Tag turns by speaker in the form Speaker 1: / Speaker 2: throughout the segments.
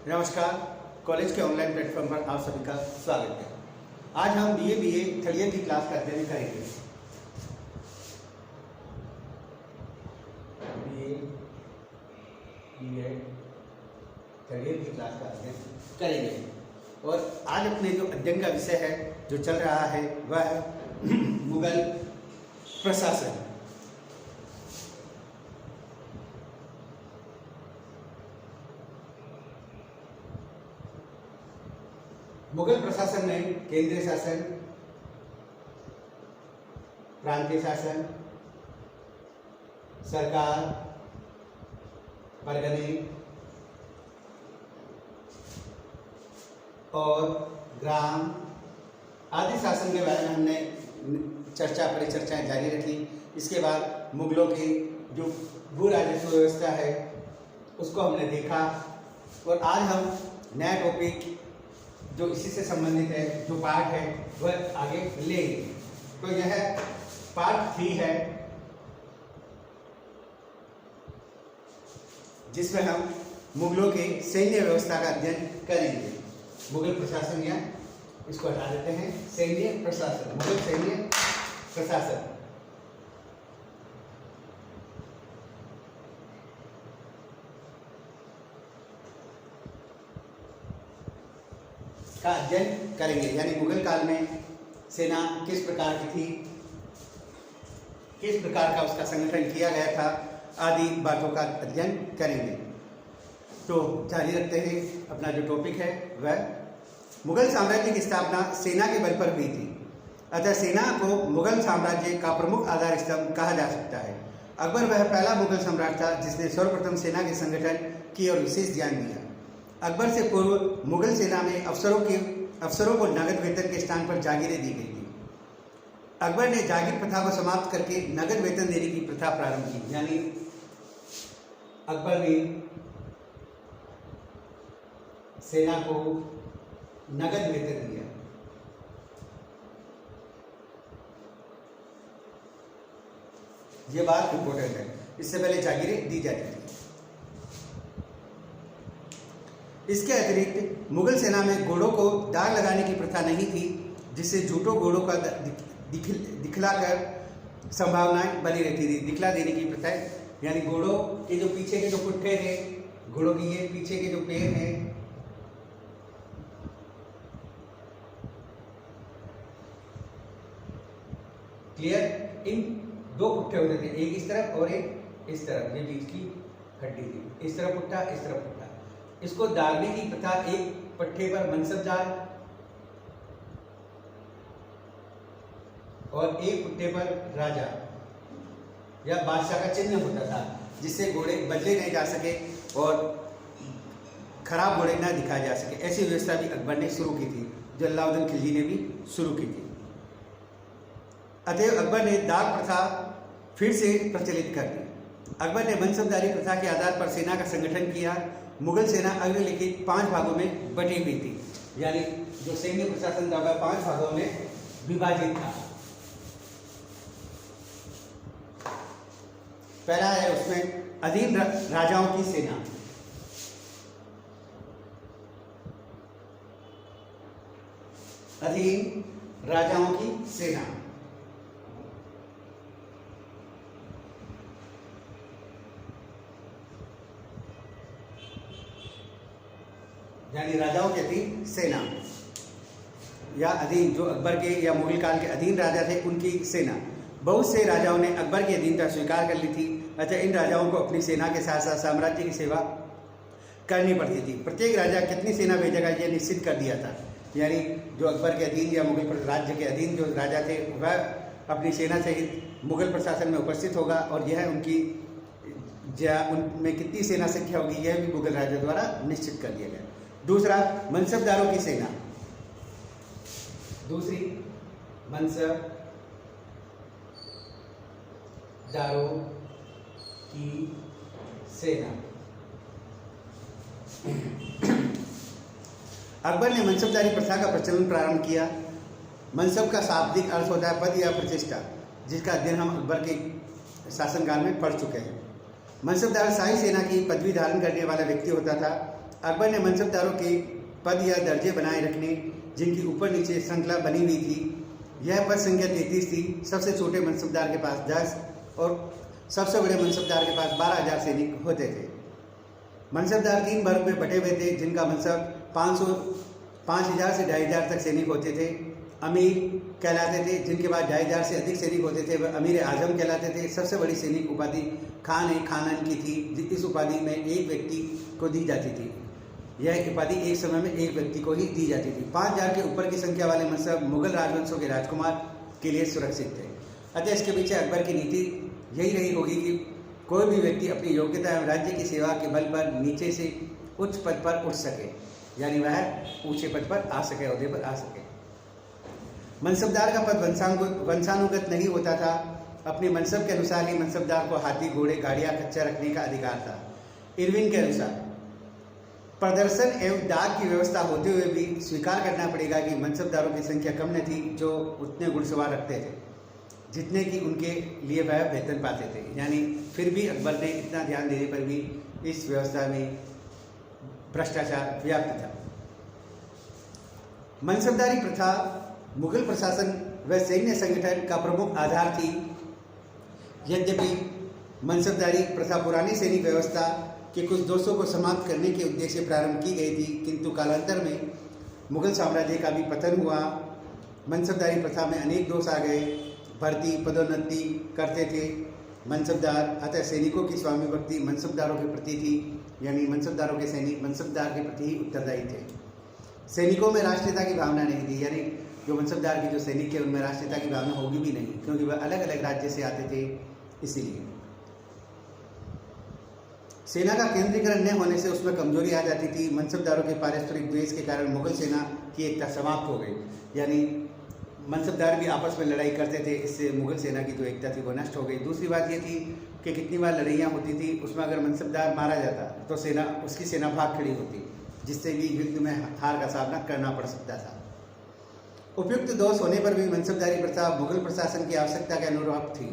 Speaker 1: नमस्कार। कॉलेज के online platform पर आप सभी का स्वागत है। आज हम बीए थर्ड ईयर की क्लास का अध्ययन करेंगे। बीए थर्ड ईयर की क्लास का अध्ययन करेंगे और आज अपने जो अध्ययन का विषय है, जो चल रहा है, वह है मुगल प्रशासन। मुगल प्रशासन में केंद्रीय शासन, प्रांतीय शासन, सरकार, परगने और ग्राम आदि शासन के बारे में हमने परिचर्चाएं जारी रखी। इसके बाद मुगलों की जो भू राजस्व व्यवस्था है उसको हमने देखा और आज हम नया टॉपिक जो इसी से संबंधित है, जो पार्ट है, वह आगे लेंगे। तो यह पार्ट 3 है, जिसमें हम मुगलों के सैन्य व्यवस्था का अध्ययन करेंगे। मुगल प्रशासन, या इसको हटा देते हैं, सैन्य प्रशासन, मुगल सैन्य प्रशासन का अध्ययन करेंगे। यानी मुगल काल में सेना किस प्रकार की थी, किस प्रकार का उसका संगठन किया गया था, आदि बातों का अध्ययन करेंगे। तो जारी रखते हैं। अपना जो टॉपिक है वह मुगल साम्राज्य की स्थापना सेना के बल पर हुई थी। अतः सेना को मुगल साम्राज्य का प्रमुख आधार स्तंभ कहा जा सकता है। अकबर वह पहला मुगल सम्राट था जिसने सर्वप्रथम सेना के संगठन की ओर विशेष ध्यान दिया। अकबर से पूर्व मुगल सेना में अफसरों को नगद वेतन के स्थान पर जागीरें दी गई थी। अकबर ने जागीर प्रथा को समाप्त करके नगद वेतन देने की प्रथा प्रारंभ की। यानी अकबर ने सेना को नगद वेतन दिया। यह बात इंपॉर्टेंट है। इससे पहले जागीरें दी जाती थी। इसके अतिरिक्त मुगल सेना में घोड़ों को दाग लगाने की प्रथा नहीं थी, जिससे झूठों घोड़ों का दिखलाकर संभावनाएं बनी रहती थी। दिखला देने की प्रथा, यानी घोड़ों के जो पीछे के जो पुट्ठे हैं, घोड़ों की ये पीछे के जो पैर हैं, क्लियर, इन दो पुट्ठे होते थे, एक इस तरफ और एक इस तरफ, ये बीच की हड्डी थी। इस तरफ पुट्ठा, इस तरफ पुट्ठा। इसको दागने की प्रथा, एक पट्टे पर मनसबदार और एक पुट्टे पर राजा या बादशाह का चिन्ह होता था, जिससे घोड़े बदले नहीं जा सके और खराब घोड़े न दिखाए जा सके। ऐसी व्यवस्था भी अकबर ने शुरू की थी, जो अलाउद्दीन खिलजी ने भी शुरू की थी। अतएव अकबर ने दाग प्रथा फिर से प्रचलित कर दी। अकबर ने मनसबदारी प्रथा के आधार पर सेना का संगठन किया। मुगल सेना अग्निलिखित 5 भागों में बटी हुई थी। यानी जो सैन्य प्रशासन था वह 5 भागों में विभाजित था। पहला है उसमें अधीन राजाओं की सेना। अधीन राजाओं की सेना, यानी राजाओं के अधीन सेना या अधीन, जो अकबर के या मुगल काल के अधीन राजा थे उनकी सेना। बहुत से राजाओं ने अकबर की अधीनता स्वीकार कर ली थी। अतः इन राजाओं को अपनी सेना के साथ साथ साम्राज्य की सेवा करनी पड़ती थी। प्रत्येक राजा कितनी सेना भेजेगा यह निश्चित कर दिया था। यानी जो अकबर के अधीन या मुगल राज्य के अधीन जो राजा थे वह अपनी सेना सहित मुगल प्रशासन में उपस्थित होगा और यह उनमें कितनी सेना संख्या होगी यह भी मुगल राजा द्वारा निश्चित कर दिया गया। दूसरा, मनसबदारों की सेना। दूसरी, मनसबदारों की सेना। अकबर ने मनसबदारी प्रथा का प्रचलन प्रारंभ किया। मनसब का शाब्दिक अर्थ होता है पद या प्रतिष्ठा, जिसका अध्ययन हम अकबर के शासनकाल में पढ़ चुके हैं। मनसबदार शाही सेना की पदवी धारण करने वाला व्यक्ति होता था। अकबर ने मनसबदारों के पद या दर्जे बनाए रखने, जिनकी ऊपर नीचे श्रृंखला बनी हुई थी। यह पद संख्या 33 थी। सबसे छोटे मनसबदार के पास 10 और सबसे बड़े मनसबदार के पास 12,000 सैनिक होते थे। मनसबदार 3 वर्ग में बटे हुए थे, जिनका मनसब 5,000 से 2,500 तक सैनिक होते थे। अमीर कहलाते थे, जिनके पास 2,500 से अधिक सैनिक होते थे वह अमीर आजम कहलाते थे। सबसे बड़ी सैनिक उपाधि खानन की थी। इस उपाधि में एक व्यक्ति को दी जाती थी। यह उपाधि एक समय में एक व्यक्ति को ही दी जाती थी। 5,000 के ऊपर की संख्या वाले मनसब मुगल राजवंशों के राजकुमार के लिए सुरक्षित थे। अतः इसके पीछे अकबर की नीति यही रही होगी कि कोई भी व्यक्ति अपनी योग्यता एवं राज्य की सेवा के बल पर नीचे से उच्च पद पर उठ सके, यानी वह ऊंचे पद पर आ सके, ओहदे पर आ सके। मनसबदार का पद वंशानुगत नहीं होता था। अपने मनसब के अनुसार ही मनसबदार को हाथी, घोड़े, गाड़ियां, खच्चर रखने का अधिकार था। इरविन के अनुसार प्रदर्शन एवं दाग की व्यवस्था होते हुए भी स्वीकार करना पड़ेगा कि मनसबदारों की संख्या कम न थी जो उतने घुड़सवार रखते थे जितने कि उनके लिए वह वेतन पाते थे। यानी फिर भी अकबर ने इतना ध्यान देने पर भी इस व्यवस्था में भ्रष्टाचार व्याप्त था। मनसबदारी प्रथा मुगल प्रशासन व सैन्य संगठन का प्रमुख आधार थी। यद्यपि मनसबदारी प्रथा पुरानी सैनिक व्यवस्था के कुछ दोषों को समाप्त करने के उद्देश्य से प्रारंभ की गई थी, किंतु कालांतर में मुगल साम्राज्य का भी पतन हुआ। मनसबदारी प्रथा में अनेक दोष आ गए। भर्ती, पदोन्नति करते थे मनसबदार, अतः सैनिकों की स्वामी भक्ति मनसबदारों के प्रति थी। यानी मनसबदारों के सैनिक मनसबदार के प्रति ही उत्तरदायी थे। सैनिकों में राष्ट्रीयता की भावना नहीं थी। यानी जो मनसबदार के जो सैनिक थे उनमें राष्ट्रीयता की भावना होगी भी नहीं, क्योंकि वह अलग अलग राज्य से आते थे। इसीलिए सेना का केंद्रीकरण न होने से उसमें कमजोरी आ जाती थी। मनसबदारों के पारस्परिक द्वेष के कारण मुगल सेना की एकता समाप्त हो गई। यानी मनसबदार भी आपस में लड़ाई करते थे, इससे मुगल सेना की जो एकता थी वो नष्ट हो गई। दूसरी बात ये थी कि कितनी बार लड़ाइयाँ होती थी, उसमें अगर मनसबदार मारा जाता तो उसकी सेना भाग खड़ी होती, जिससे भी युद्ध में हार का सामना करना पड़ सकता था। उपयुक्त दोष होने पर भी मनसबदारी प्रथा मुगल प्रशासन की आवश्यकता के अनुरूप थी।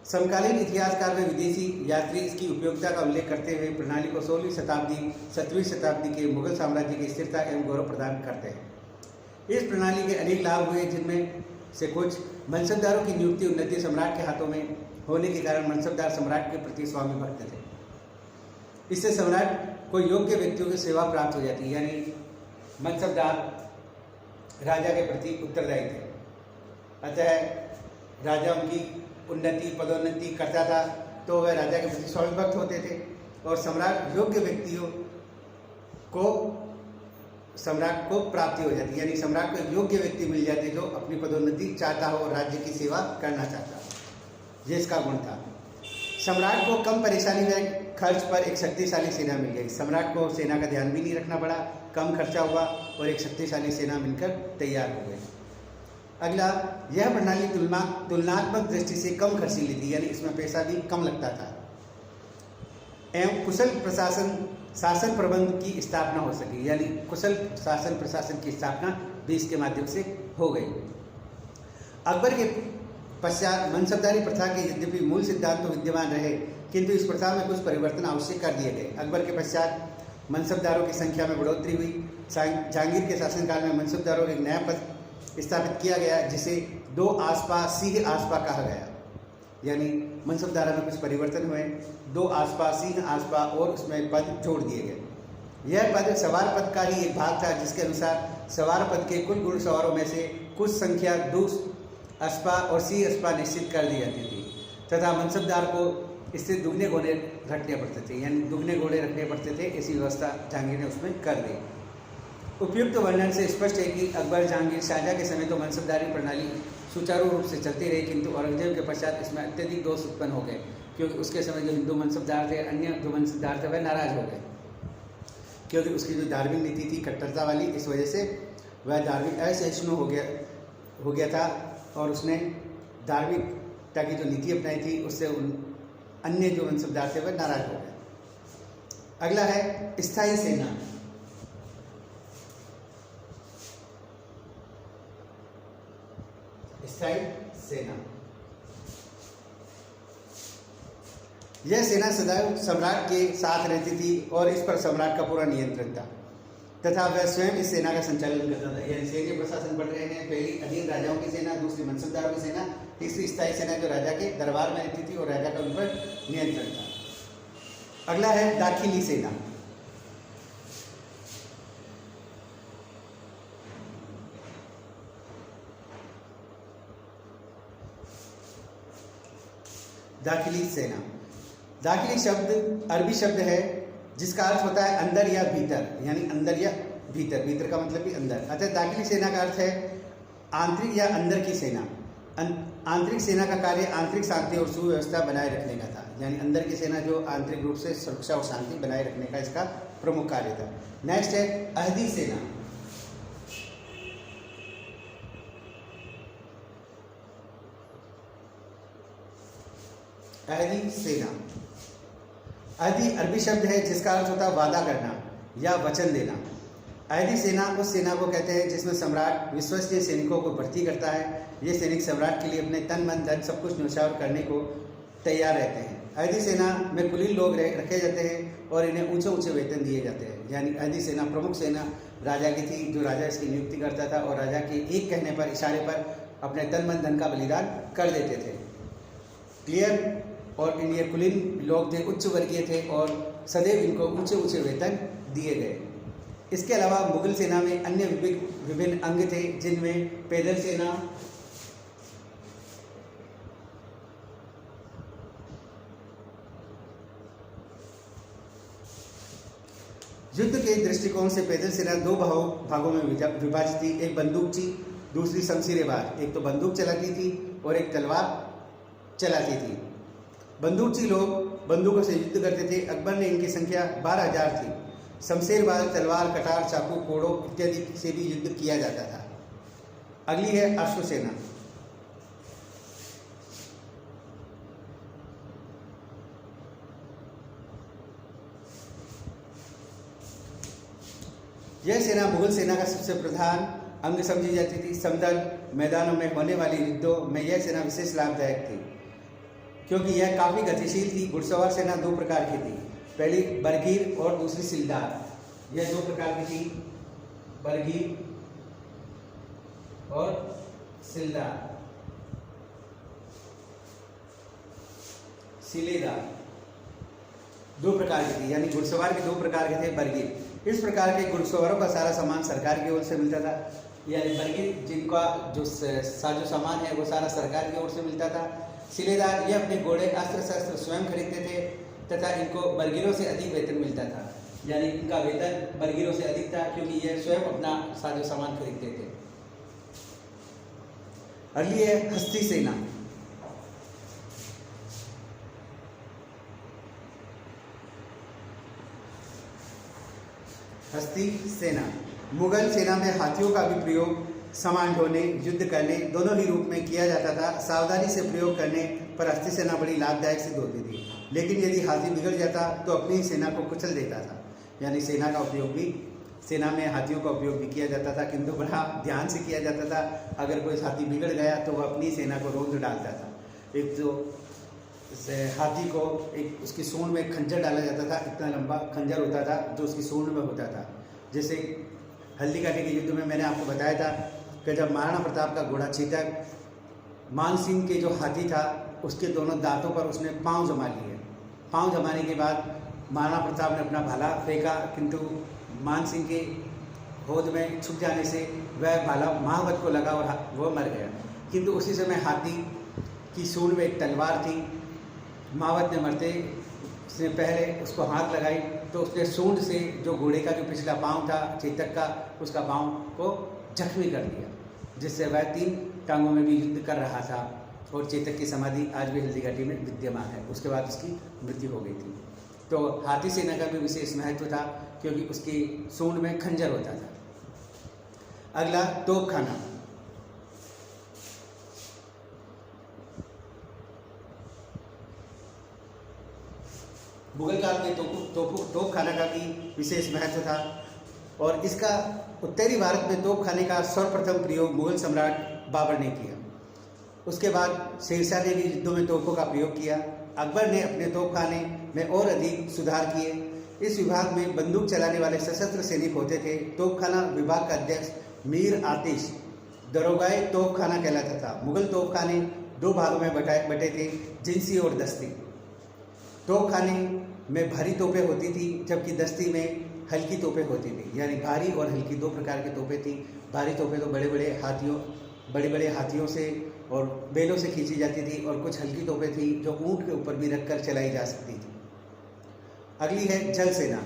Speaker 1: समकालीन इतिहासकार व विदेशी यात्री इसकी उपयोगिता का उल्लेख करते हुए प्रणाली को 16वीं शताब्दी 17वीं शताब्दी के मुगल साम्राज्य की स्थिरता एवं गौरव प्रदान करते हैं। इस प्रणाली के अनेक लाभ हुए, जिनमें से कुछ मनसबदारों की नियुक्ति उन्नति सम्राट के हाथों में होने के कारण मनसबदार सम्राट के प्रति स्वामी भक्त थे। इससे सम्राट को योग्य व्यक्तियों की सेवा प्राप्त हो जाती है। यानी मनसबदार राजा के प्रति उत्तरदायी थे, अतः राजा उनकी उन्नति पदोन्नति करता था तो वह राजा के प्रति स्वामी भक्त होते थे। और सम्राट योग्य व्यक्तियों को सम्राट को प्राप्ति हो जाती, यानी सम्राट को योग्य व्यक्ति मिल जाते जो अपनी पदोन्नति चाहता हो और राज्य की सेवा करना चाहता हो। ये इसका गुण था। सम्राट को कम परेशानी व खर्च पर एक शक्तिशाली सेना मिल गई। सम्राट को सेना का ध्यान भी नहीं रखना पड़ा, कम खर्चा हुआ और एक शक्तिशाली सेना मिलकर तैयार हो गई। अगला, यह प्रणाली तुलनात्मक दृष्टि से कम खर्चीली थी, यानी इसमें पैसा भी कम लगता था एवं कुशल शासन प्रबंध की स्थापना हो सकी। यानी कुशल शासन प्रशासन की स्थापना भी इसके माध्यम से हो गई। अकबर के पश्चात मनसबदारी प्रथा के यद्यपि मूल सिद्धांत तो विद्यमान रहे, किंतु इस प्रथा में कुछ परिवर्तन आवश्यक कर दिए गए। अकबर के पश्चात मनसबदारों की संख्या में बढ़ोतरी हुई। जहांगीर के शासनकाल में मनसबदारों का एक नया पद स्थापित किया गया, जिसे दो आसपा सिंह आसपा कहा गया। यानी मनसबदारों में कुछ परिवर्तन हुए, दो आसपा सिंह आसपा और उसमें पद जोड़ दिए गए। यह पद सवार पद का ही एक भाग था, जिसके अनुसार सवार पद के कुल घुड़सवारों में से कुछ संख्या दूस अस्पा और सी अस्पा निश्चित कर दी जाती थी तथा मनसबदार को इससे दुगने घोड़े रखने पड़ते थे, यानी दुगने घोड़े रखने पड़ते थे। ऐसी व्यवस्था जहांगीर ने उसमें कर दी। उपयुक्त वर्णन से स्पष्ट है कि अकबर, जहांगीर, शाहजहां के समय तो मनसबदारी प्रणाली सुचारू रूप से चलती रही, किंतु औरंगजेब के पश्चात इसमें अत्यधिक दोष उत्पन्न हो गए, क्योंकि उसके समय जो हिंदू मनसबदार थे, अन्य जो मनसबदार थे, वह नाराज हो गए, क्योंकि उसकी जो धार्मिक नीति थी कट्टरता वाली, इस वजह से वह धार्मिक असहिष्णु हो गया था और उसने धार्मिकता की जो नीति अपनाई थी उससे अन्य जो मनसबदार थे वह नाराज हो गए। अगला है स्थायी सेना। स्थायी सेना यह सेना सदैव सम्राट के साथ रहती थी और इस पर सम्राट का पूरा नियंत्रण था तथा वह स्वयं इस सेना का संचालन करता था। यानी सैन्य प्रशासन पढ़ रहे हैं, पहली अधीन राजाओं की सेना, दूसरी मनसबदारों की सेना, तीसरी स्थायी सेना जो राजा के दरबार में रहती थी और राजा का उन पर नियंत्रण था। अगला है दाखिली सेना। दाखिली सेना, दाखिली शब्द अरबी शब्द है जिसका अर्थ होता है अंदर या भीतर, यानी अंदर या भीतर, भीतर का मतलब भी अंदर। अतः दाखिली सेना का अर्थ है आंतरिक या अंदर की सेना। आंतरिक सेना का कार्य आंतरिक शांति और सुव्यवस्था बनाए रखने का था, यानी अंदर की सेना जो आंतरिक रूप से सुरक्षा और शांति बनाए रखने का इसका प्रमुख कार्य था। नेक्स्ट है अहदी सेना। अहदी सेना, अहदी अरबी शब्द है जिसका अर्थ होता है वादा करना या वचन देना। अहदी सेना उस सेना को कहते हैं जिसमें सम्राट विश्वसनीय सैनिकों को भर्ती करता है। ये सैनिक सम्राट के लिए अपने तन मन धन सब कुछ न्यौछावर करने को तैयार रहते हैं। अहदी सेना में कुलीन लोग रखे जाते हैं और इन्हें ऊंचे ऊंचे वेतन दिए जाते हैं। यानी अहदी सेना प्रमुख सेना राजा की थी, जो राजा इसकी नियुक्ति करता था और राजा के एक कहने पर, इशारे पर अपने तन मन धन का बलिदान कर देते थे। क्लियर? और ये कुलीन लोग थे, उच्च वर्गीय थे और सदैव इनको ऊंचे ऊंचे वेतन दिए गए। इसके अलावा मुगल सेना में अन्य विभिन्न अंग थे जिनमें पैदल सेना, युद्ध के दृष्टिकोण से पैदल सेना दो भागों में विभाजित थी। एक बंदूकची, दूसरी शमशीरेबाज। एक तो बंदूक चलाती थी और एक तलवार चलाती थी। बंदूकची लोग बंदूकों से युद्ध करते थे। अकबर ने इनकी संख्या 12,000 थी। शमशीरबाज तलवार, कटार, चाकू, कोड़ों इत्यादि से भी युद्ध किया जाता था। अगली है अश्वसेना। यह सेना मुगल सेना का सबसे प्रधान अंग समझी जाती थी। समतल मैदानों में होने वाली युद्धों में यह सेना विशेष लाभदायक थी क्योंकि यह काफ़ी गतिशील थी। घुड़सवार सेना दो प्रकार की थी, पहली बरगीर और दूसरी सिलदार। यह दो प्रकार की थी, बरगीर और सिलदार, सिलेदार दो प्रकार की थी। यानी घुड़सवार के दो प्रकार के थे, बरगीर। इस प्रकार के घुड़सवारों का सारा सामान सरकार की ओर से मिलता था। यानी बरगीर जिनका जो साजो सामान है वो सारा सरकार की ओर से मिलता था। सिलेदार ये अपने घोड़े, अस्त्र शस्त्र स्वयं खरीदते थे तथा इनको बरगीरों से अधिक वेतन मिलता था। यानी इनका वेतन बरगीरों से अधिक था क्योंकि ये स्वयं अपना साजो सामान खरीदते थे। अगली है हस्ती सेना। हस्ती सेना, मुगल सेना में हाथियों का भी प्रयोग सामान ढोने, युद्ध करने दोनों ही रूप में किया जाता था। सावधानी से प्रयोग करने पर हस्ती सेना बड़ी लाभदायक सिद्ध होती थी। लेकिन यदि हाथी बिगड़ जाता तो अपनी ही सेना को कुचल देता था। यानी सेना का उपयोग भी, सेना में हाथियों का उपयोग भी किया जाता था, किंतु बड़ा ध्यान से किया जाता था। अगर कोई हाथी बिगड़ गया तो वह अपनी सेना को रोंद डालता था। एक तो हाथी को एक उसकी सूंड में खंजर डाला जाता था, इतना लंबा खंजर होता था जो उसकी सूंड में होता था। जैसे हल्दीघाटी के युद्ध में मैंने आपको बताया था कि जब महाराणा प्रताप का घोड़ा चेतक मान सिंह के जो हाथी था उसके दोनों दांतों पर उसने पांव जमा लिए। पांव जमाने के बाद महाराणा प्रताप ने अपना भाला फेंका, किंतु मान सिंह के होद में छुप जाने से वह भाला महावत को लगा और वह मर गया। किंतु उसी समय हाथी की सूंड में एक तलवार थी। महावत ने मरते से पहले उसको हाथ लगाई तो उसने सूंड से जो घोड़े का जो पिछला पाँव था चेतक का, उसका पाँव को जख्मी कर दिया, जिससे वह 3 टांगों में भी युद्ध कर रहा था। और चेतक की समाधि आज भी हल्दीघाटी में विद्यमान है। उसके बाद उसकी मृत्यु हो गई थी। तो हाथी सेना का भी विशेष महत्व था क्योंकि उसकी सूंड में खंजर होता था। अगला तोपखाना। मुगल काल में तोपखाना का भी विशेष महत्व था और इसका उत्तरी भारत में तोपखाने का सर्वप्रथम प्रयोग मुगल सम्राट बाबर ने किया। उसके बाद शेरशाह ने भी युद्धों में तोपों का प्रयोग किया। अकबर ने अपने तोपखाने में और अधिक सुधार किए। इस विभाग में बंदूक चलाने वाले सशस्त्र सैनिक होते थे। तोपखाना विभाग का अध्यक्ष मीर आतिश दरोगाए तोपखाना कहलाता था। मुगल तोपखाने दो भागों में बटे थे, जिनसी और दस्ती। तोपखाने में भारी तोपें होती थी, जबकि दस्ती में हल्की तोपें होती थी। यानी भारी और हल्की दो प्रकार की तोपें थी। भारी तोपें तो बड़े बड़े हाथियों से और बैलों से खींची जाती थी, और कुछ हल्की तोपें थी जो ऊंट के ऊपर भी रखकर चलाई जा सकती थी। अगली है जल सेना।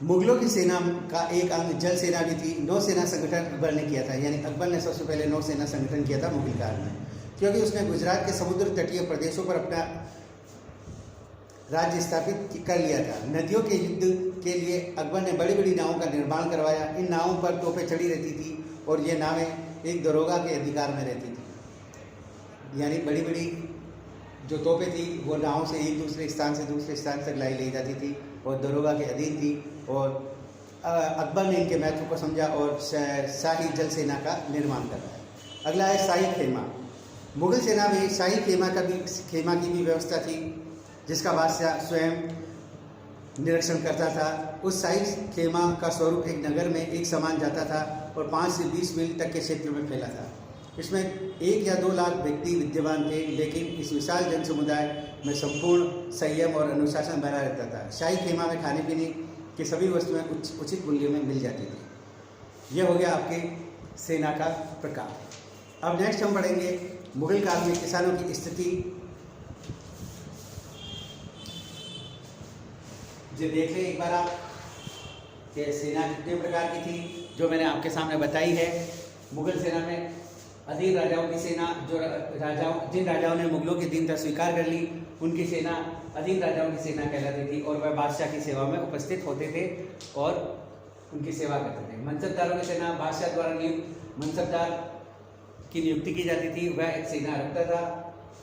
Speaker 1: मुगलों की सेना का एक अंग जल सेना भी थी। नौसेना संगठन अकबर ने किया था, यानी अकबर ने सबसे पहले नौसेना संगठन किया था मुगल काल में, क्योंकि उसने गुजरात के समुद्र तटीय प्रदेशों पर अपना राज्य स्थापित कर लिया था। नदियों के युद्ध के लिए अकबर ने बड़ी बड़ी नावों का निर्माण करवाया। इन नावों पर तोपें चढ़ी रहती थी, और ये नावें एक दरोगा के अधिकार में रहती थी। यानी बड़ी बड़ी जो तोपें थी वो नावों से एक दूसरे स्थान से दूसरे स्थान तक लाई जाती थी, और दरोगा के अधीन थी। और अकबर ने इनके महत्व को समझा और शाही जल सेना का निर्माण करवाया। अगला है शाही खेमा। मुगल सेना में शाही खेमा की भी व्यवस्था थी, जिसका बादशाह स्वयं निरीक्षण करता था। उस शाही खेमा का स्वरूप एक नगर में एक समान जाता था और 5 से 20 मील तक के क्षेत्र में फैला था। इसमें 1 या 2 लाख व्यक्ति विद्यमान थे, लेकिन इस विशाल जन समुदाय में संपूर्ण संयम और अनुशासन बना रहता था। शाही खेमा में खाने पीने की सभी वस्तुएं उचित मूल्य में मिल जाती थी। यह हो गया आपके सेना का प्रकार। अब नेक्स्ट हम पढ़ेंगे मुगल काल में किसानों की स्थिति। जो देख लें एक बार आप कि सेना कितने प्रकार की थी, जो मैंने आपके सामने बताई है। मुगल सेना में अधीन राजाओं की सेना, जिन राजाओं ने मुगलों की दीनता स्वीकार कर ली, उनकी सेना अधीन राजाओं की सेना कहलाती थी, और वह बादशाह की सेवा में उपस्थित होते थे और उनकी सेवा करते थे। मनसबदारों की सेना बादशाह द्वारा नियुक्त मनसबदार की नियुक्ति की जाती थी। वह एक सेना रखता था,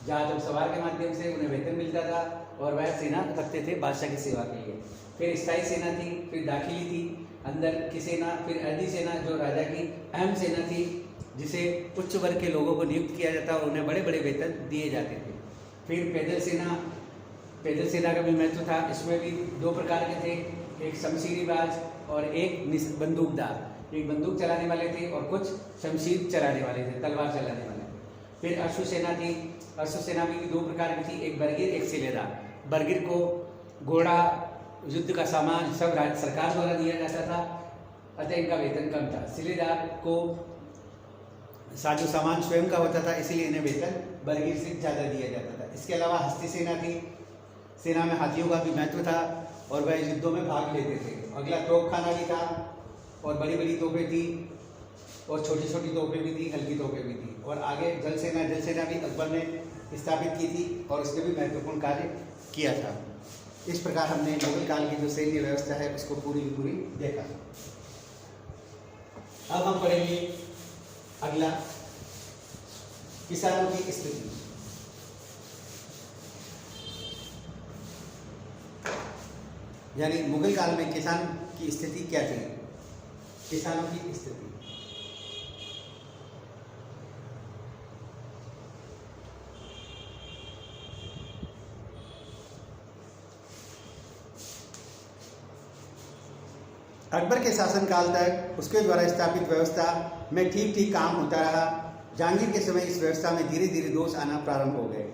Speaker 1: जहाज सवार के माध्यम से उन्हें वेतन मिलता था, और वह सेना रखते थे बादशाह की सेवा के लिए। फिर स्थायी सेना थी, फिर दाखिली थी, अंदर की सेना, फिर अर्धी सेना जो राजा की अहम सेना थी, जिसे उच्च वर्ग के लोगों को नियुक्त किया जाता और उन्हें बड़े बड़े वेतन दिए जाते थे। फिर पैदल सेना का भी महत्व था। इसमें भी 2 प्रकार के थे, एक शमशीरीबाज और एक बंदूकदार। एक बंदूक चलाने वाले थे और कुछ शमशीर चलाने वाले थे, तलवार चलाने वाले। फिर अश्वसेना थी। अश्वसेना भी 2 प्रकार की थी, एक बरगीर एक सिलेदार। बरगीर को घोड़ा, युद्ध का सामान सब सरकार द्वारा दिया जाता था, अतः इनका वेतन कम था। सिलेदार को साजो सामान स्वयं का होता था, इसीलिए इन्हें वेतन बरगीर से ज़्यादा दिया जाता था। इसके अलावा हस्ती सेना थी। सेना में हाथियों का भी महत्व था और वह युद्धों में भाग लेते थे। अगला तोपखाना भी था, और बड़ी बड़ी तोपें थी, और छोटी छोटी तोपें भी थी, हल्की तोपें भी थी। और आगे जल सेना भी अकबर ने स्थापित की थी, और उसने भी महत्वपूर्ण कार्य किया था। इस प्रकार हमने मुगल काल की जो सैन्य व्यवस्था है उसको पूरी देखा। अब हम पढ़ेंगे अगला किसानों की स्थिति। यानी मुगल काल में किसान की स्थिति क्या थी। किसानों की स्थिति अकबर के शासनकाल तक उसके द्वारा स्थापित व्यवस्था में ठीक काम होता रहा। जहांगीर के समय इस व्यवस्था में धीरे धीरे दोष आना प्रारंभ हो गए,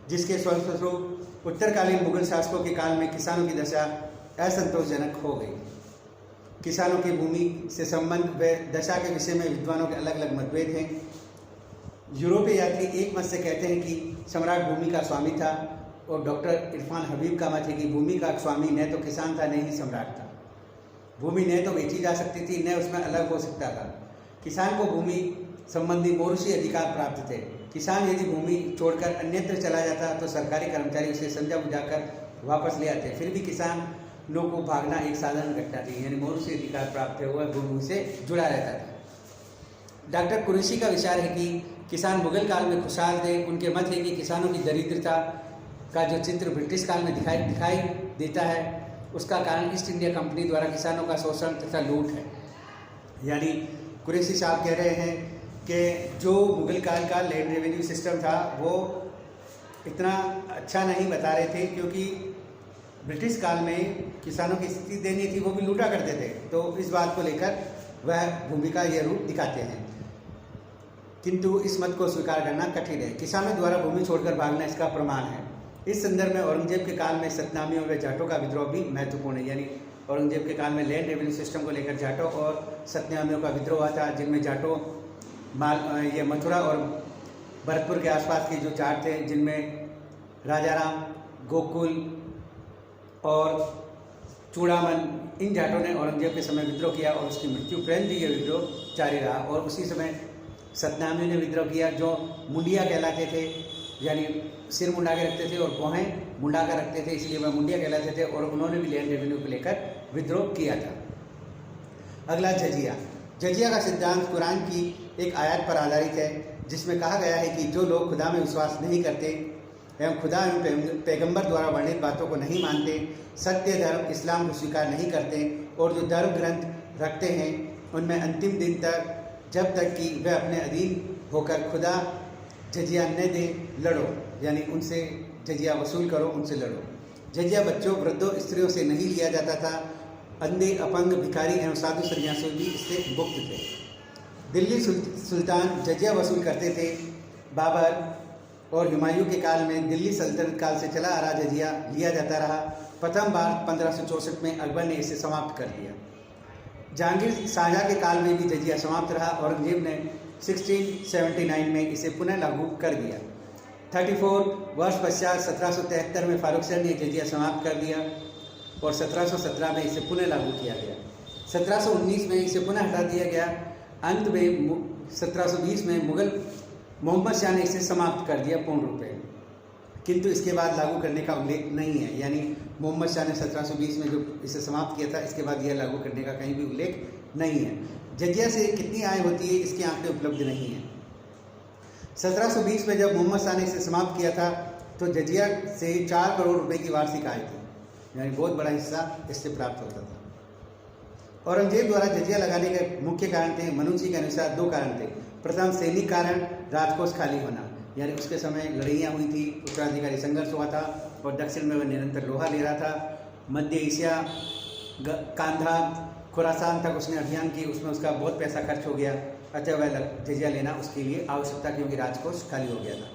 Speaker 1: जिसके फलस्वरूप उत्तरकालीन मुगल शासकों के काल में किसानों की दशा असंतोषजनक हो गई। किसानों की भूमि से संबंध व दशा के विषय में विद्वानों के अलग अलग मतभेद हैं। यूरोपीय यात्री एक मत से कहते हैं कि सम्राट भूमि का स्वामी था, और डॉक्टर इरफान हबीब का मत है कि भूमि का स्वामी न तो किसान था न ही सम्राट था। भूमि न तो बेची जा सकती थी, न उसमें अलग हो सकता था। किसान को भूमि संबंधी मौरूसी अधिकार प्राप्त थे। किसान यदि भूमि छोड़कर अन्यत्र चला जाता तो सरकारी कर्मचारी उसे समझा बुझाकर वापस ले आते। फिर भी किसानों को भागना एक साधारण घटना थी, यानी मौरूसी अधिकार प्राप्त है, वह भूमि से जुड़ा रहता था। डॉक्टर कुरैशी का विचार है कि किसान मुगल काल में खुशहाल थे। उनके मत है कि किसानों की दरिद्रता का जो चित्र ब्रिटिश काल में दिखाई देता है,
Speaker 2: उसका कारण ईस्ट इंडिया कंपनी द्वारा किसानों का शोषण तथा लूट है।
Speaker 1: यानी कुरैशी साहब कह रहे हैं कि जो मुगल काल का लैंड रेवेन्यू सिस्टम था वो इतना अच्छा नहीं बता रहे थे, क्योंकि ब्रिटिश काल में किसानों की स्थिति देनी थी, वो भी लूटा करते थे। तो इस बात को लेकर वह भूमिका यह रूप दिखाते हैं, किंतु इस मत को स्वीकार करना कठिन है। किसानों द्वारा भूमि छोड़कर भागना इसका प्रमाण है। इस संदर्भ में औरंगजेब के काल में सतनामियों व जाटों का विद्रोह भी महत्वपूर्ण है। यानी औरंगजेब के काल में लैंड रेवेन्यू सिस्टम को लेकर जाटों और सतनामियों का विद्रोह हुआ था, जिनमें जाटों ये मथुरा और भरतपुर के आसपास के जो जाट थे, जिनमें राजाराम, गोकुल और चूड़ामन, इन जाटों ने औरंगजेब के समय विद्रोह किया और उसकी मृत्यु पर्यंत ये विद्रोह जारी रहा। और उसी समय सतनामियों ने विद्रोह किया, जो मुंडिया कहलाते थे, यानी सिर मुंडा के रखते थे और भौहें मुंडा कर रखते थे, इसलिए वह मुंडिया कहलाते थे। और उन्होंने भी लैंड रेवेन्यू को लेकर विद्रोह किया था। अगला जजिया। जजिया का सिद्धांत कुरान की एक आयत पर आधारित है, जिसमें कहा गया है कि जो लोग खुदा में विश्वास नहीं करते एवं खुदा एवं पैगंबर द्वारा वर्णित बातों को नहीं मानते, सत्य धर्म इस्लाम को स्वीकार नहीं करते और जो धर्म ग्रंथ रखते हैं, उनमें अंतिम दिन तक जब तक कि वे अपने अधीन होकर खुदा जजिया न दे, लड़ो। यानी उनसे जजिया वसूल करो, उनसे लड़ो। जजिया बच्चों, वृद्धों, स्त्रियों से नहीं लिया जाता था। अंधे, अपंग, भिखारी एवं साधु सन्यासी भी इससे मुक्त थे। दिल्ली सुल्तान जजिया वसूल करते थे। बाबर और हुमायूं के काल में दिल्ली सल्तनत काल से चला आ रहा जजिया लिया जाता रहा। प्रथम बार 1564 में अकबर ने इसे समाप्त कर दिया। जहांगीर शाहजहाँ के काल में भी जजिया समाप्त रहा। औरंगजेब ने 1679 में इसे पुनः लागू कर दिया। 34 वर्ष पश्चात 1773 में फारूक शाह ने जजिया समाप्त कर दिया और 1717 में इसे पुनः लागू किया गया। 1719 में इसे पुनः हटा दिया गया। अंत में 1720 में मुगल मोहम्मद शाह ने इसे समाप्त कर दिया पूर्ण रूप में, किंतु इसके बाद लागू करने का उल्लेख नहीं है। यानी मोहम्मद शाह ने 1720 में जो इसे समाप्त किया था, इसके बाद यह लागू करने का कहीं भी उल्लेख नहीं है। जजिया से कितनी आय होती है, इसके आंकड़े उपलब्ध नहीं है। 1720 में जब मोहम्मद शाह ने इसे समाप्त किया था, तो जजिया से 4 करोड़ रुपए की वार्षिक आय थी, यानी बहुत बड़ा हिस्सा इससे प्राप्त होता था। औरंगजेब द्वारा जजिया लगाने के मुख्य कारण थे, मनुजी के अनुसार 2 कारण थे। प्रथम, सैनिक कारण, राजकोष खाली होना, यानी उसके समय लड़ाइयाँ हुई थी, उत्तराधिकारी संघर्ष हुआ था और दक्षिण में वह निरंतर लोहा ले रहा था। मध्य एशिया, कांधा, खुरासान तक उसने अभियान की, उसमें उसका बहुत पैसा खर्च हो गया, अतः वह जजिया लेना उसके लिए आवश्यकता, क्योंकि राजकोष खाली हो गया था।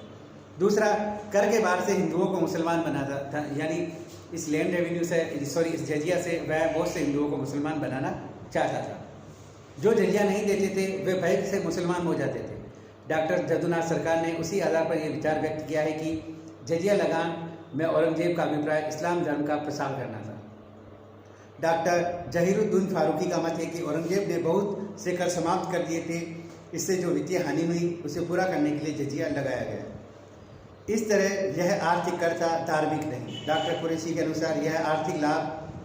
Speaker 1: दूसरा, कर के बाहर से हिंदुओं को मुसलमान बनाता था, यानी इस लैंड रेवेन्यू से, इस जजिया से वह बहुत से हिंदुओं को मुसलमान बनाना चाहता था। जो जजिया नहीं देते थे वे भय से मुसलमान हो जाते थे। डॉक्टर जदुनाथ सरकार ने उसी आधार पर यह विचार व्यक्त किया है कि जजिया लगान में औरंगजेब का अभिप्राय इस्लाम धर्म का प्रसार करना था। डॉक्टर जहीरुद्दीन फारूकी का मत है कि औरंगजेब ने बहुत से कर समाप्त कर दिए थे, इससे जो वित्तीय हानि हुई उसे पूरा करने के लिए जजिया लगाया गया। इस तरह यह आर्थिक कर था, धार्मिक नहीं। डॉक्टर कुरैशी के अनुसार यह आर्थिक लाभ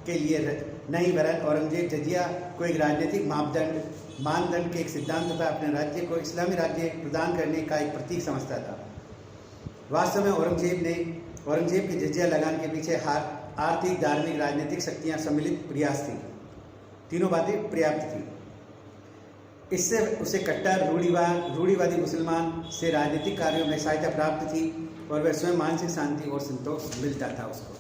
Speaker 1: के लिए नहीं, वरन औरंगजेब जजिया को एक राजनीतिक मानदंड के एक सिद्धांत तथा अपने राज्य को इस्लामी राज्य प्रदान करने का एक प्रतीक समझता था। वास्तव में औरंगजेब के जजिया लगान के पीछे आर्थिक, धार्मिक, राजनीतिक शक्तियां सम्मिलित प्रयास थी। तीनों बातें पर्याप्त थी। इससे उसे कट्टर रूढ़िवादी मुसलमान से राजनीतिक कार्यों में सहायता प्राप्त थी और वह स्वयं मानसिक शांति और संतोष मिलता था उसको।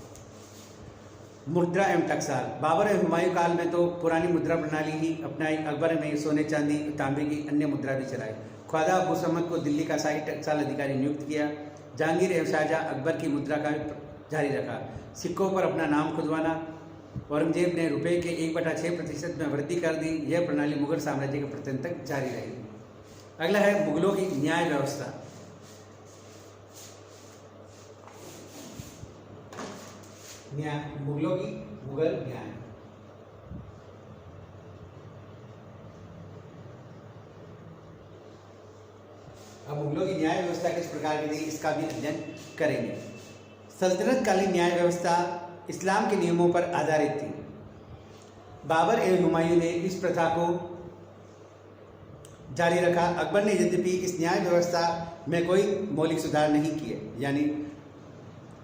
Speaker 1: मुद्रा एवं टकसाल। बाबर एवं हुमायूं काल में तो पुरानी मुद्रा प्रणाली ही अपनाई। अकबर ने सोने, चांदी, तांबे की अन्य मुद्रा भी चलाई। ख्वाजा अबू समद को दिल्ली का शाही टकसाल अधिकारी नियुक्त किया। जहांगीर एवं शाहजहाँ अकबर की मुद्रा का जारी रखा। सिक्कों पर अपना नाम खुदवाना। औरंगजेब ने रुपये के 1/6% में वृद्धि कर दी। यह प्रणाली मुगल साम्राज्य के प्रत्यंत तक जारी रही। अगला है मुगलों की न्याय व्यवस्था। मुगलों की मुगल न्याय। अब मुगलों की न्याय व्यवस्था किस प्रकार की थी, इसका भी अध्ययन करेंगे। सल्तनत कालीन न्याय व्यवस्था इस्लाम के नियमों पर आधारित थी। बाबर एवं हुमायूं ने इस प्रथा को जारी रखा। अकबर ने यद्यपि इस न्याय व्यवस्था में कोई मौलिक सुधार नहीं किए, यानी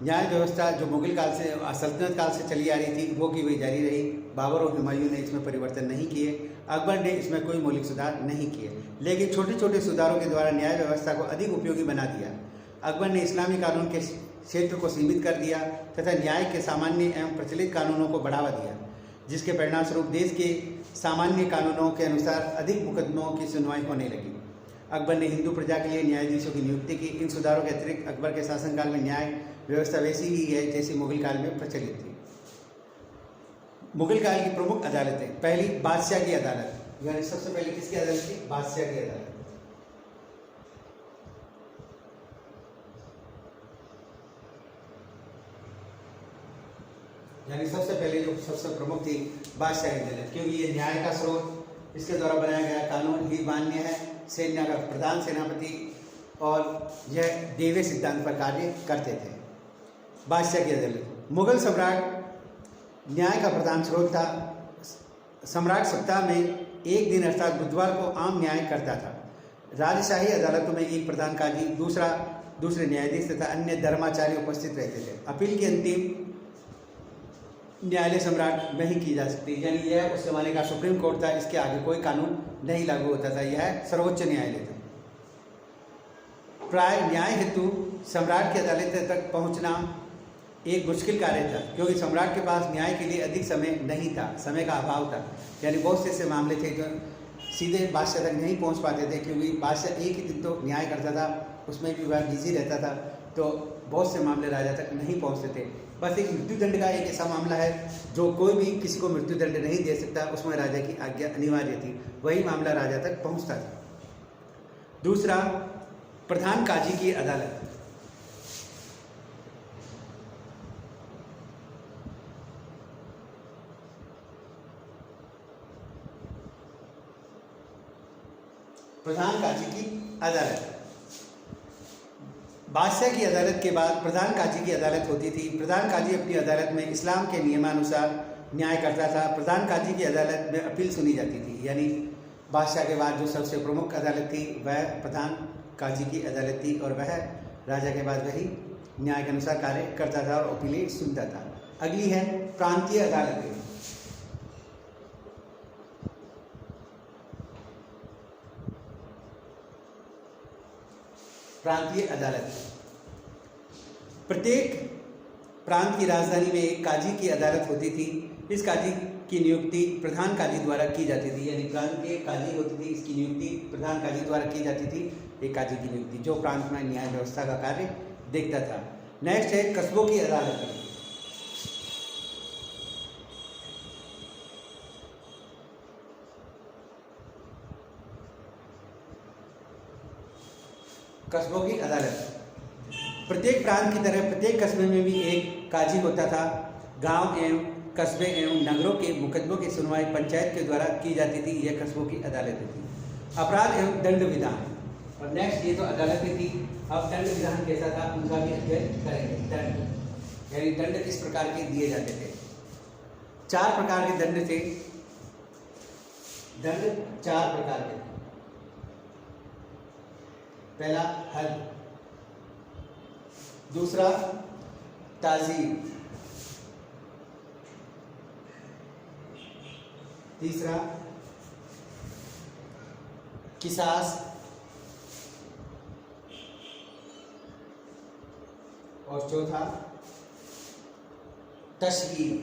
Speaker 1: न्याय व्यवस्था जो मुगल काल से सल्तनत काल से चली आ रही थी वो की वही जारी रही। बाबर और हुमायूं ने इसमें परिवर्तन नहीं किए, अकबर ने इसमें कोई मौलिक सुधार नहीं किए, लेकिन छोटे छोटे सुधारों के द्वारा न्याय व्यवस्था को अधिक उपयोगी बना दिया। अकबर ने इस्लामी कानून के क्षेत्र को सीमित कर दिया तथा न्याय के सामान्य एवं प्रचलित कानूनों को बढ़ावा दिया, जिसके परिणामस्वरूप देश के सामान्य कानूनों के अनुसार अधिक मुकदमों की सुनवाई होने लगी। अकबर ने हिंदू प्रजा के लिए न्यायाधीशों की नियुक्ति की। इन सुधारों के अतिरिक्त अकबर के शासनकाल में न्याय व्यवस्था वैसी ही है जैसी मुगल काल में प्रचलित थी। मुगल काल की प्रमुख अदालतें, पहली बादशाह की अदालत, यानी सबसे पहले किसकी अदालत थी? बादशाह की अदालत। यानी सबसे पहले जो सबसे प्रमुख थी बादशाह की अदालत, क्योंकि ये न्याय का स्रोत, इसके द्वारा बनाया गया कानून ही मान्य है। सेना का प्रधान सेनापति और यह देवे सिद्धांत पर कार्य करते थे। बादशाह की अदालत, मुगल सम्राट न्याय का प्रधान स्रोत था। सम्राट सप्ताह में एक दिन अर्थात बुधवार को आम न्याय करता था। राजशाही अदालतों में एक प्रधान काजी, दूसरे न्यायाधीश तथा अन्य धर्माचार्य उपस्थित रहते थे। अपील की अंतिम न्यायालय सम्राट में ही की जा सकती है, यानी यह उस जमाने का सुप्रीम कोर्ट था, इसके आगे कोई कानून नहीं लागू होता था, यह सर्वोच्च न्यायालय था। प्राय न्याय हेतु सम्राट की अदालत तक पहुंचना एक मुश्किल कार्य था, क्योंकि सम्राट के पास न्याय के लिए अधिक समय नहीं था, समय का अभाव था। यानी बहुत से ऐसे मामले थे जो सीधे बादशाह तक नहीं पहुंच पाते थे, क्योंकि बादशाह एक ही दिन तो न्याय करता था, उसमें भी वह बिजी रहता था, तो बहुत से मामले राजा तक नहीं पहुंचते थे। बस एक मृत्युदंड का एक ऐसा मामला है जो कोई भी किसी को मृत्युदंड नहीं दे सकता, उसमें राजा की आज्ञा अनिवार्य थी, वही मामला राजा तक पहुंचता था। दूसरा, प्रधान काजी की अदालत। प्रधान काजी की अदालत, बादशाह की अदालत के बाद प्रधान काजी की अदालत होती थी। प्रधान काजी अपनी अदालत में इस्लाम के नियमानुसार न्याय करता था। प्रधान काजी की अदालत में अपील सुनी जाती थी, यानी बादशाह के बाद जो सबसे प्रमुख अदालत थी वह प्रधान काजी की अदालत थी, और वह राजा के बाद वही न्याय के अनुसार कार्य करता था और अपीलें सुनता था। अगली है प्रांतीय अदालतें। प्रांतीय अदालत, प्रत्येक प्रांत की राजधानी में एक काजी की अदालत होती थी। इस काजी की नियुक्ति प्रधान काजी द्वारा की जाती थी, यानी प्रांत के काजी होती थी, इसकी नियुक्ति प्रधान काजी द्वारा की जाती थी। एक काजी की नियुक्ति जो प्रांत में न्याय व्यवस्था का कार्य देखता था। नेक्स्ट है कस्बों की अदालत। कस्बों की अदालत, प्रत्येक प्रांत की तरह प्रत्येक कस्बे में भी एक काजी होता था। गांव एवं कस्बे एवं नगरों के मुकदमों की सुनवाई पंचायत के द्वारा की जाती थी। यह कस्बों की अदालतें थी। अपराध एवं दंड विधान, और नेक्स्ट ये तो अदालतें थी। अब दंड विधान कैसा था उनका भी अध्ययन करेंगे। दंड यानी दंड किस प्रकार के दिए जाते थे। 4 प्रकार के दंड थे। दंड 4 प्रकार के थे। पहला हद, दूसरा ताज़ीम, तीसरा किसास, और चौथा तशहीर।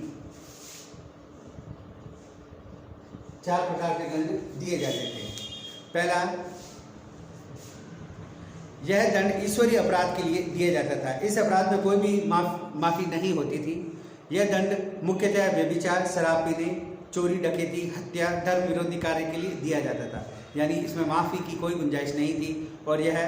Speaker 1: 4 प्रकार के दंड दिए जाते थे। पहला, यह दंड ईश्वरीय अपराध के लिए दिया जाता था। इस अपराध में कोई भी माफी नहीं होती थी। यह दंड मुख्यतः व्यभिचार, शराब पीने, चोरी, डकैती, हत्या, धर्म विरोधी कार्य के लिए दिया जाता था। यानी इसमें माफ़ी की कोई गुंजाइश नहीं थी, और यह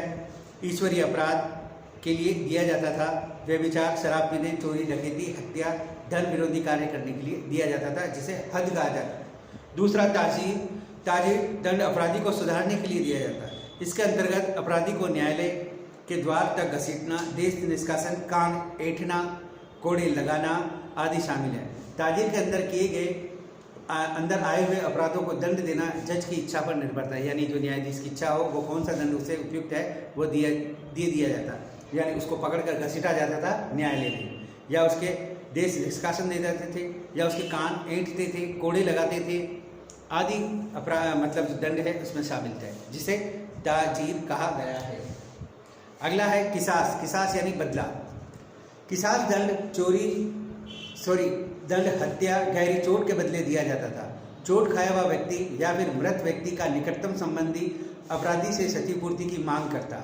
Speaker 1: ईश्वरीय अपराध के लिए दिया जाता था। व्यभिचार, शराब पीने, चोरी, डकैती, हत्या, धर्म विरोधी कार्य करने के लिए दिया जाता था, जिसे हद कहा जाता। दूसरा ताज़ीर दंड अपराधी को सुधारने के लिए दिया जाता है। इसके अंतर्गत अपराधी को न्यायालय के द्वार तक घसीटना, देश निष्कासन, कान ऐंठना, कोड़े लगाना आदि शामिल है। ताज़ीर के अंदर आए हुए अपराधों को दंड देना जज की इच्छा पर निर्भर था, यानी जो न्यायाधीश की इच्छा हो वो कौन सा दंड उसे उपयुक्त है वो दिया जाता। यानी उसको पकड़कर घसीटा जाता था न्यायालय में, या उसके देश निष्कासन दे देते थे, या उसके कान ऐंठते थे, कोड़े लगाते थे आदि अपराध मतलब जो दंड है उसमें शामिल थे, जिसे ताजीर कहा गया है। अगला है किसास। किसास यानी बदला। किसास दंड हत्या गहरी चोट के बदले दिया जाता था। चोट खाया हुआ व्यक्ति या फिर मृत व्यक्ति का निकटतम संबंधी अपराधी से क्षतिपूर्ति की मांग करता।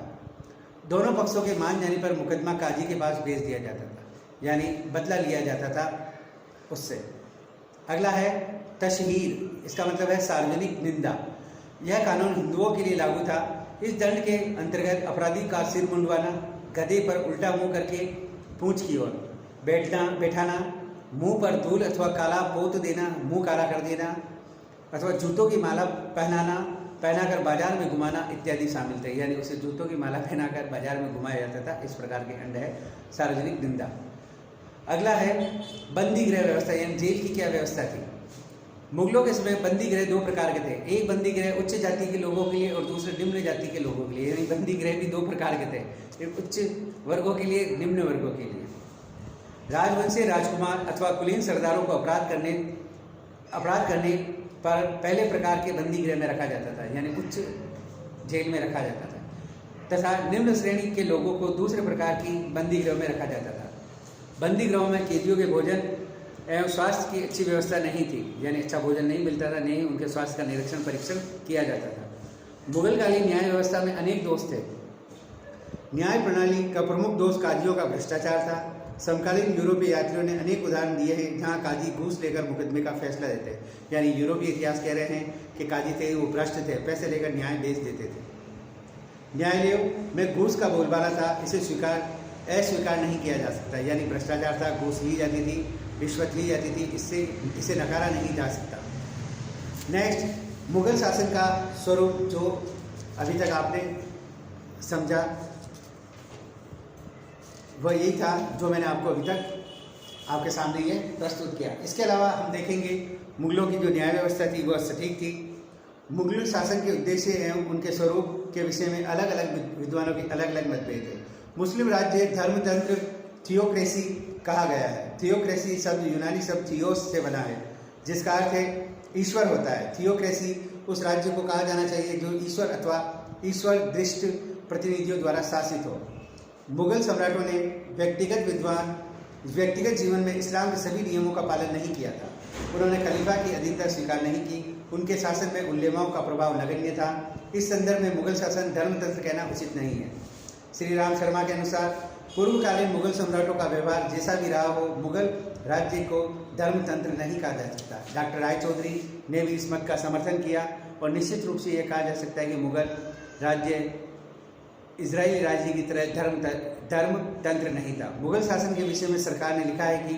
Speaker 1: दोनों पक्षों के मान जाने पर मुकदमा काजी के पास भेज दिया जाता था, यानी बदला लिया जाता था उससे। अगला है तशहीर। इसका मतलब है सार्वजनिक निंदा। यह कानून हिंदुओं के लिए लागू था। इस दंड के अंतर्गत अपराधी का सिर मुंडवाना, गधे पर उल्टा मुंह करके पूंछ की ओर बैठाना, मुंह पर धूल अथवा काला पोत देना, मुंह काला कर देना, अथवा जूतों की माला पहनाकर बाजार में घुमाना इत्यादि शामिल थे। यानी उसे जूतों की माला पहनाकर बाजार में घुमाया जाता था। इस प्रकार के दंड है सार्वजनिक निंदा। अगला है बंदी गृह व्यवस्था, यानी जेल की क्या व्यवस्था थी। मुगलों के समय बंदी गृह दो प्रकार के थे। एक बंदी गृह उच्च जाति के लोगों के लिए और दूसरे निम्न जाति के लोगों के लिए। यानी बंदी गृह भी दो प्रकार के थे, एक उच्च वर्गों के लिए, निम्न वर्गों के लिए। राजवंशीय राजकुमार अथवा कुलीन सरदारों को अपराध करने पर पहले प्रकार के बंदी गृह में रखा जाता था, यानी उच्च जेल में रखा जाता था, तथा निम्न श्रेणी के लोगों को दूसरे प्रकार की बंदी गृह में रखा जाता था। बंदी गृहों में कैदियों के भोजन एवं स्वास्थ्य की अच्छी व्यवस्था नहीं थी, यानी अच्छा भोजन नहीं मिलता था, नहीं उनके स्वास्थ्य का निरीक्षण परीक्षण किया जाता था। मुगलकालीन न्याय व्यवस्था में अनेक दोष थे। न्याय प्रणाली का प्रमुख दोष काजियों का भ्रष्टाचार था। समकालीन यूरोपीय यात्रियों ने अनेक उदाहरण दिए हैं जहां काजी घूस लेकर मुकदमे का फैसला देते हैं। यानी यूरोपीय इतिहास कह रहे हैं कि काजी थे वो भ्रष्ट थे, पैसे लेकर न्याय बेच देते थे। न्यायालयों में घूस का बोलबाला था, इसे अस्वीकार नहीं किया जा सकता। यानी भ्रष्टाचार था, घूस ली जाती थी, रिश्वत ली जाती थी, इसे नकारा नहीं जा सकता। नेक्स्ट, मुगल शासन का स्वरूप जो अभी तक आपने समझा वह यही था जो मैंने आपको अभी तक आपके सामने ये प्रस्तुत किया। इसके अलावा हम देखेंगे मुगलों की जो न्याय व्यवस्था थी वह सटीक थी। मुगल शासन के उद्देश्य एवं उनके स्वरूप के विषय में अलग अलग विद्वानों के अलग अलग मतभेद है। मुस्लिम राज्य धर्मतंत्र थियोक्रेसी कहा गया है। थियोक्रेसी शब्द यूनानी शब्द थियोस से बना है, जिसका अर्थ है ईश्वर होता है। थियोक्रेसी उस राज्य को कहा जाना चाहिए जो ईश्वर अथवा ईश्वर दृष्ट प्रतिनिधियों द्वारा शासित हो। मुगल सम्राटों ने व्यक्तिगत जीवन में इस्लाम के सभी नियमों का पालन नहीं किया था। उन्होंने खलीफा की अधीनता स्वीकार नहीं की। उनके शासन में उलेमाओं का प्रभाव नगण्य था। इस संदर्भ में मुगल शासन धर्मतंत्र कहना उचित नहीं है। श्री राम शर्मा के अनुसार पूर्वकालीन मुगल सम्राटों का व्यवहार जैसा भी रहा हो, मुगल राज्य को धर्मतंत्र नहीं कहा जा सकता। डॉक्टर रायचौधरी ने भी इस मत का समर्थन किया और निश्चित रूप से यह कहा जा सकता है कि मुगल राज्य इजरायली राज्य की तरह धर्मतंत्र नहीं था। मुगल शासन के विषय में सरकार ने लिखा है कि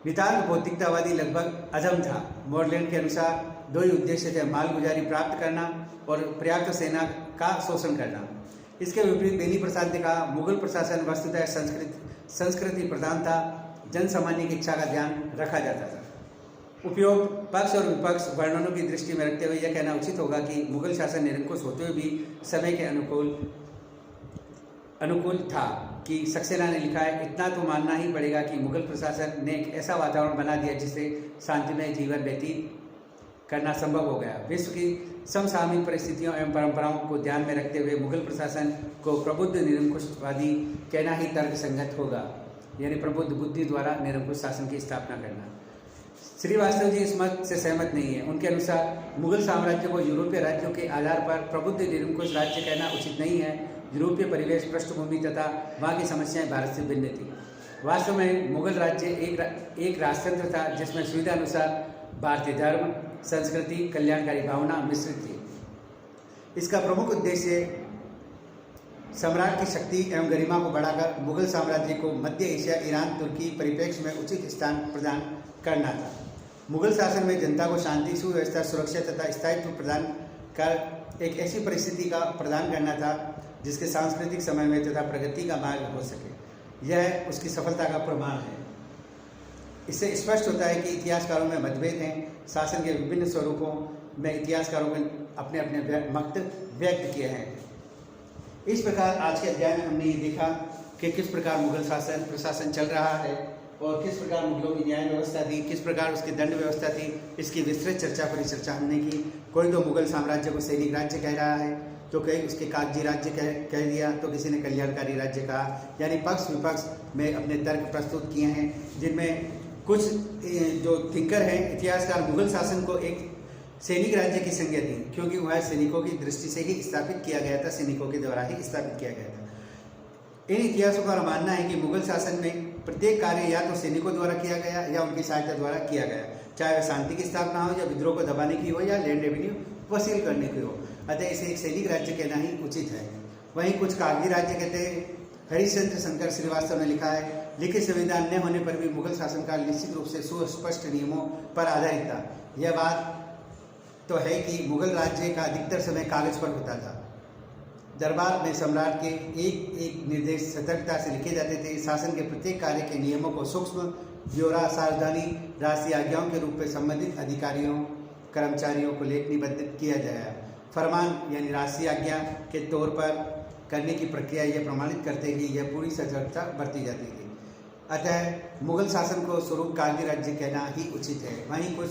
Speaker 1: नितांत भौतिकतावादी लगभग अधम था। मॉडलैंड के अनुसार दो ही उद्देश्य थे, मालगुजारी प्राप्त करना और पर्याप्त सेना का शोषण करना। इसके विपरीत बेनी प्रसाद ने कहा, मुगल प्रशासन वस्तुतः संस्कृति प्रधान था, जन सामान्य की इच्छा का ध्यान रखा जाता था। उपयोग पक्ष और विपक्ष वर्णनों की दृष्टि में रखते हुए यह कहना उचित होगा कि मुगल शासन निरंकुश होते हुए भी समय के अनुकूल था। कि सक्सेना ने लिखा है, इतना तो मानना ही पड़ेगा कि मुगल प्रशासन ने एक ऐसा वातावरण बना दिया जिससे शांतिमय जीवन व्यतीत करना संभव हो गया। विश्व की समसामयिक परिस्थितियों एवं परंपराओं को ध्यान में रखते हुए मुगल प्रशासन को प्रबुद्ध निरंकुशवादी कहना ही तर्कसंगत होगा। यानी प्रबुद्ध बुद्धि द्वारा निरंकुश शासन की स्थापना करना। श्रीवास्तव जी इस मत से सहमत नहीं है। उनके अनुसार मुगल साम्राज्य को यूरोपीय राज्यों के आधार पर प्रबुद्ध निरंकुश राज्य कहना उचित नहीं है। यूरोपीय परिवेश, पृष्ठभूमि तथा वहाँ की समस्याएं भारत से भिन्न थी। वास्तव में मुगल राज्य एक राजतंत्र था जिसमें सुविधा अनुसार भारतीय धर्म, संस्कृति, कल्याणकारी भावना मिश्रित थी। इसका प्रमुख उद्देश्य सम्राट की शक्ति एवं गरिमा को बढ़ाकर मुगल साम्राज्य को मध्य एशिया, ईरान, तुर्की परिप्रेक्ष्य में उचित स्थान प्रदान करना था। मुगल शासन में जनता को शांति, सुव्यवस्था, सुरक्षा तथा स्थायित्व प्रदान कर एक ऐसी परिस्थिति का प्रदान करना था जिसके सांस्कृतिक समन्वय तथा प्रगति का मार्ग हो सके। यह उसकी सफलता का प्रमाण है। इससे स्पष्ट होता है कि इतिहासकारों में मतभेद हैं। शासन के विभिन्न स्वरूपों में इतिहासकारों ने अपने अपने मत व्यक्त किए हैं। इस प्रकार आज के अध्याय में हमने ये देखा कि किस प्रकार मुगल शासन प्रशासन चल रहा है और किस प्रकार मुगलों की न्याय व्यवस्था थी, किस प्रकार उसकी दंड व्यवस्था थी। इसकी विस्तृत चर्चा परिचर्चा हमने की। कोई तो मुगल साम्राज्य को सैनिक राज्य कह रहा है, तो कई उसके कागजी राज्य कह दिया, तो किसी ने कल्याणकारी राज्य कहा। यानी पक्ष विपक्ष में अपने तर्क प्रस्तुत किए हैं, जिनमें कुछ जो थिंकर हैं, इतिहासकार मुगल शासन को एक सैनिक राज्य की संज्ञा दी, क्योंकि वह सैनिकों की दृष्टि से ही स्थापित किया गया था, सैनिकों के द्वारा ही स्थापित किया गया था। इन इतिहासों का मानना है कि मुगल शासन में प्रत्येक कार्य या तो सैनिकों द्वारा किया गया या उनकी सहायता द्वारा किया गया, चाहे वह शांति की स्थापना हो या विद्रोह को दबाने की हो या लैंड रेवेन्यू वसूल करने की हो। अतः इसे एक सैनिक राज्य कहना ही उचित है। वहीं कुछ कागजी राज्य कहते हैं। हरिश्चंद्र शंकर श्रीवास्तव ने लिखा है, लिखित संविधान न होने पर भी मुगल शासनकाल निश्चित रूप से सुस्पष्ट नियमों पर आधारित था। यह बात तो है कि मुगल राज्य का अधिकतर समय कागज पर होता था। दरबार में सम्राट के एक एक निर्देश सतर्कता से लिखे जाते थे। शासन के प्रत्येक कार्य के नियमों को सूक्ष्म ब्यौरा सावधानी राशि आज्ञाओं के रूप में संबंधित अधिकारियों कर्मचारियों को लेखनीबद्ध किया जाए। फरमान यानी राशि आज्ञा के तौर पर करने की प्रक्रिया यह प्रमाणित करते कि यह पूरी सतर्कता बरती जाती थी। अतः मुगल शासन को स्वरूप कागजी राज्य कहना ही उचित है। वहीं कुछ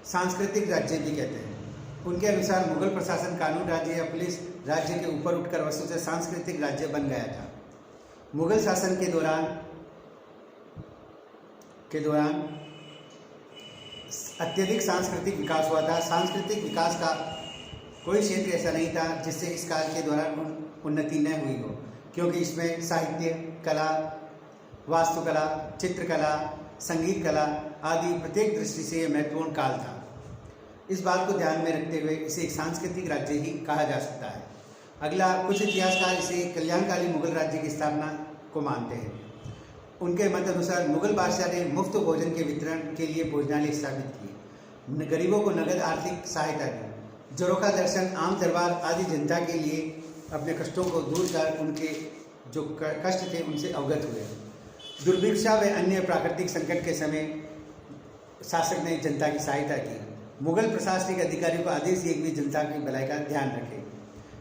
Speaker 1: सांस्कृतिक राज्य भी कहते हैं। उनके अनुसार मुगल प्रशासन कानून राज्य या पुलिस राज्य के ऊपर उठकर वस्तुतः सांस्कृतिक राज्य बन गया था। मुगल शासन के दौरान अत्यधिक सांस्कृतिक विकास हुआ था। सांस्कृतिक विकास का कोई क्षेत्र ऐसा नहीं था जिससे इस काल के दौरान उन्नति न हुई हो, क्योंकि इसमें साहित्य, कला, वास्तुकला, चित्रकला, संगीत कला आदि प्रत्येक दृष्टि से यह महत्वपूर्ण काल था। इस बात को ध्यान में रखते हुए इसे एक सांस्कृतिक राज्य ही कहा जा सकता है। अगला, कुछ इतिहासकार इसे कल्याणकारी मुगल राज्य की स्थापना को मानते हैं। उनके मत अनुसार मुगल बादशाह ने मुफ्त भोजन के वितरण के लिए भोजनालय स्थापित किए, गरीबों को नगद आर्थिक सहायता दी, जोरोखा दर्शन, आम दरबार आदि जनता के लिए अपने कष्टों को दूर कर उनके जो कष्ट थे उनसे अवगत हुए। दुर्भिक्षा व अन्य प्राकृतिक संकट के समय शासक ने जनता की सहायता की। मुगल प्रशासनिक अधिकारियों को आदेश दिए कि जनता की भलाई का ध्यान रखें।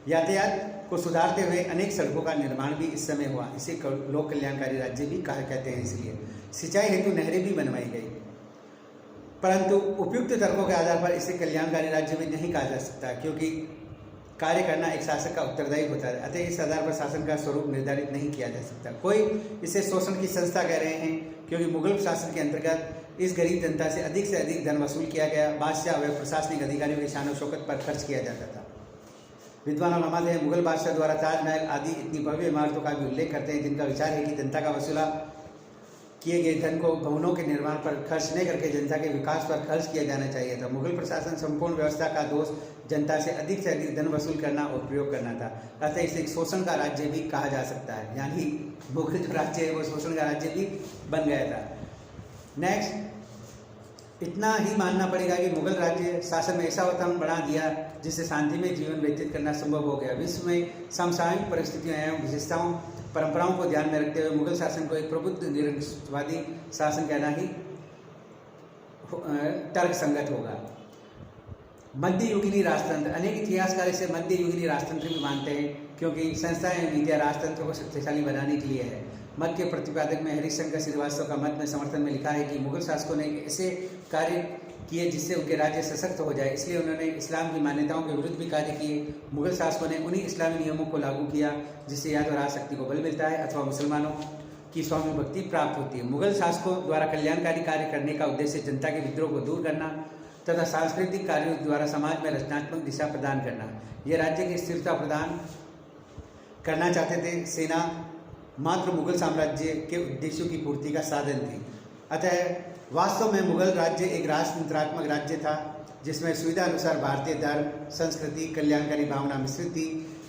Speaker 1: यातायात को सुधारते हुए अनेक सड़कों का निर्माण भी इस समय हुआ। इसे लोक कल्याणकारी राज्य भी कहते हैं। इसलिए सिंचाई हेतु नहरें भी बनवाई गई, परंतु उपयुक्त तर्कों के आधार पर इसे कल्याणकारी राज्य भी नहीं कहा जा सकता, क्योंकि कार्य करना एक शासक का उत्तरदायी होता है। अतः इस आधार पर शासन का स्वरूप निर्धारित नहीं किया जा सकता। कोई इसे शोषण की संस्था कह रहे हैं, क्योंकि मुगल शासन के अंतर्गत इस गरीब जनता से अधिक धन वसूल किया गया। बादशाह व प्रशासनिक अधिकारियों की शान शौकत पर खर्च किया जाता था। विद्वान और मानते हैं मुगल बादशाह द्वारा ताजमहल आदि इतनी भव्य इमारतों का भी उल्लेख करते हैं, जिनका विचार है कि जनता का वसूला किए गए धन को भवनों के निर्माण पर खर्च नहीं करके जनता के विकास पर खर्च किया जाना चाहिए था। मुगल प्रशासन संपूर्ण व्यवस्था का दोष जनता से अधिक धन वसूल करना और प्रयोग करना था। अतः इसे एक शोषण का राज्य भी कहा जा सकता है, यानी मुगल जो राज्य है वो शोषण का राज्य भी बन गया था। नेक्स्ट, इतना ही मानना पड़ेगा कि मुगल राज्य शासन में ऐसा वातावरण बना दिया जिससे शांति में जीवन व्यतीत करना संभव हो गया। विश्व में समसामयिक परिस्थितियों एवं विशेषताओं परंपराओं को ध्यान में रखते हुए मुगल शासन को एक प्रबुद्ध निरंकुशवादी शासन कहना ही तर्क संगत होगा। मध्ययुगीन राजतंत्र, अनेक इतिहासकार इसे मध्ययुगीन राजतंत्र भी मानते हैं, क्योंकि संस्थाएं नीतियां राजतंत्र को शक्तिशाली बनाने के लिए है। मत के प्रतिपादक में हरिशंकर श्रीवास्तव का मत में समर्थन में लिखा है कि मुगल शासकों ने ऐसे कार्य किए जिससे उनके राज्य सशक्त हो जाए, इसलिए उन्होंने इस्लाम की मान्यताओं के विरुद्ध भी कार्य किए। मुगल शासकों ने उन्हीं इस्लामी नियमों को लागू किया जिससे या तो राजशक्ति को बल मिलता है अथवा मुसलमानों की स्वामी भक्ति प्राप्त होती है। मुगल शासकों द्वारा कल्याणकारी कार्य करने का उद्देश्य जनता के विद्रोह को दूर करना तथा सांस्कृतिक कार्यों द्वारा समाज में रचनात्मक दिशा प्रदान करना। यह राज्य की स्थिरता प्रदान करना चाहते थे। सेना मात्र मुगल साम्राज्य के उद्देश्यों की पूर्ति का साधन थी। अतः वास्तव में मुगल राज्य एक राजतंत्रात्मक राज्य था, जिसमें सुविधा अनुसार भारतीय धर्म, संस्कृति, कल्याणकारी भावना मिश्रित थी।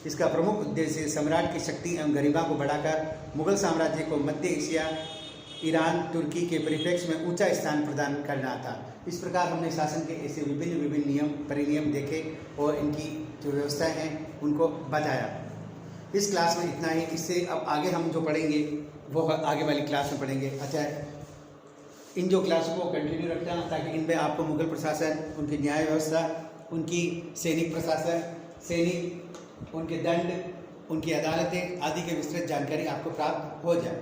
Speaker 1: इसका प्रमुख उद्देश्य सम्राट की शक्ति एवं गरिमा को बढ़ाकर मुगल साम्राज्य को मध्य एशिया, ईरान, तुर्की के परिप्रेक्ष्य में ऊंचा स्थान प्रदान करना था। इस प्रकार हमने शासन के ऐसे विभिन्न नियम परिनियम देखे और इनकी जो व्यवस्थाएं हैं उनको बताया। इस क्लास में इतना ही। इससे अब आगे हम जो पढ़ेंगे वो आगे वाली क्लास में पढ़ेंगे। अच्छा, इन जो क्लासों को कंटिन्यू रखना ताकि इनमें आपको मुगल प्रशासन, उनकी न्याय व्यवस्था, उनकी सैनिक प्रशासन, सैनिक, उनके दंड उनकी अदालतें आदि की विस्तृत जानकारी आपको प्राप्त हो जाए।